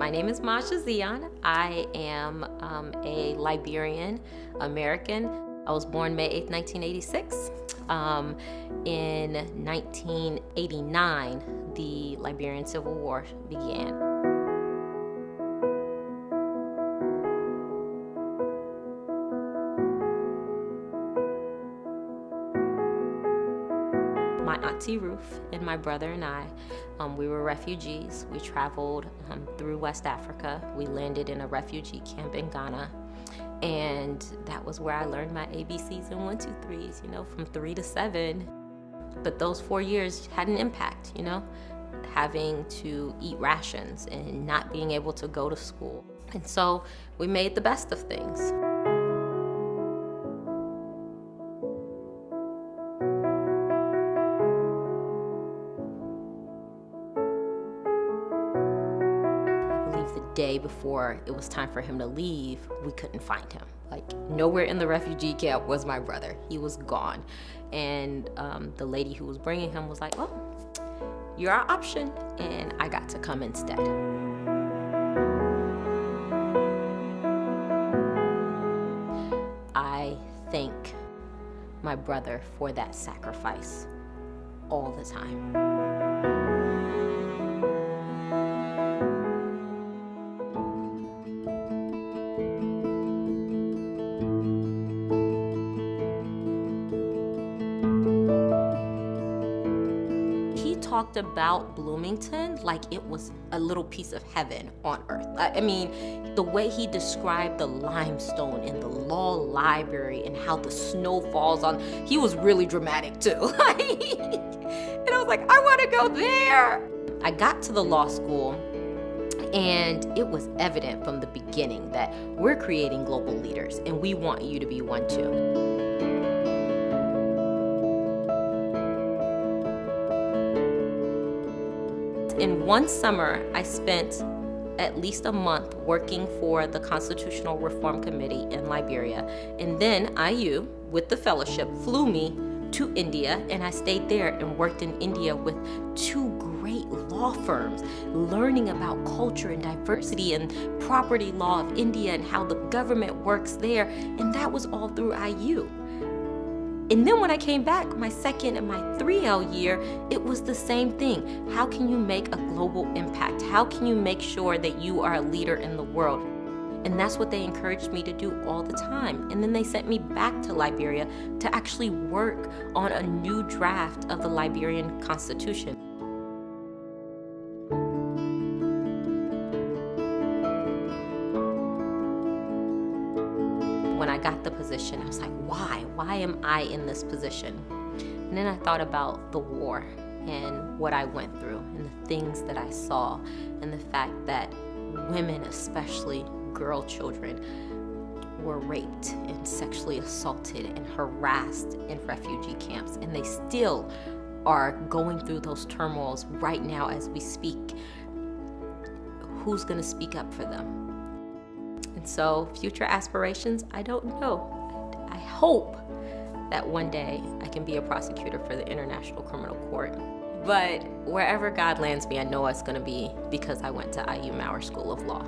My name is Mahja Zeon. I am a Liberian American. I was born May 8th, 1986. In 1989, the Liberian Civil War began. My auntie Ruth and my brother and I, we were refugees. We traveled through West Africa. We landed in a refugee camp in Ghana. And that was where I learned my ABCs and 1, 2, 3s, from 3 to 7. But those 4 years had an impact, having to eat rations and not being able to go to school. And so we made the best of things. The day before it was time for him to leave, we couldn't find him. Nowhere in the refugee camp was my brother. He was gone. And the lady who was bringing him was like, well, you're our option. And I got to come instead. I thank my brother for that sacrifice all the time. Talked about Bloomington like it was a little piece of heaven on earth. I mean, the way he described the limestone in the law library and how the snow falls on, he was really dramatic too. And I was like, I want to go there. I got to the law school and it was evident from the beginning that we're creating global leaders and we want you to be one too. In one summer, I spent at least a month working for the Constitutional Reform Committee in Liberia. And then IU, with the fellowship, flew me to India, and I stayed there and worked in India with 2 great law firms, learning about culture and diversity and property law of India and how the government works there. And that was all through IU. And then when I came back, my second and my 3L year, it was the same thing. How can you make a global impact? How can you make sure that you are a leader in the world? And that's what they encouraged me to do all the time. And then they sent me back to Liberia to actually work on a new draft of the Liberian Constitution. When I got the position, I was like, why? Why am I in this position? And then I thought about the war and what I went through and the things that I saw and the fact that women, especially girl children, were raped and sexually assaulted and harassed in refugee camps. And they still are going through those turmoils right now as we speak. Who's gonna speak up for them? And so future aspirations, I don't know. I hope that one day I can be a prosecutor for the International Criminal Court. But wherever God lands me, I know it's going to be because I went to IU Maurer School of Law.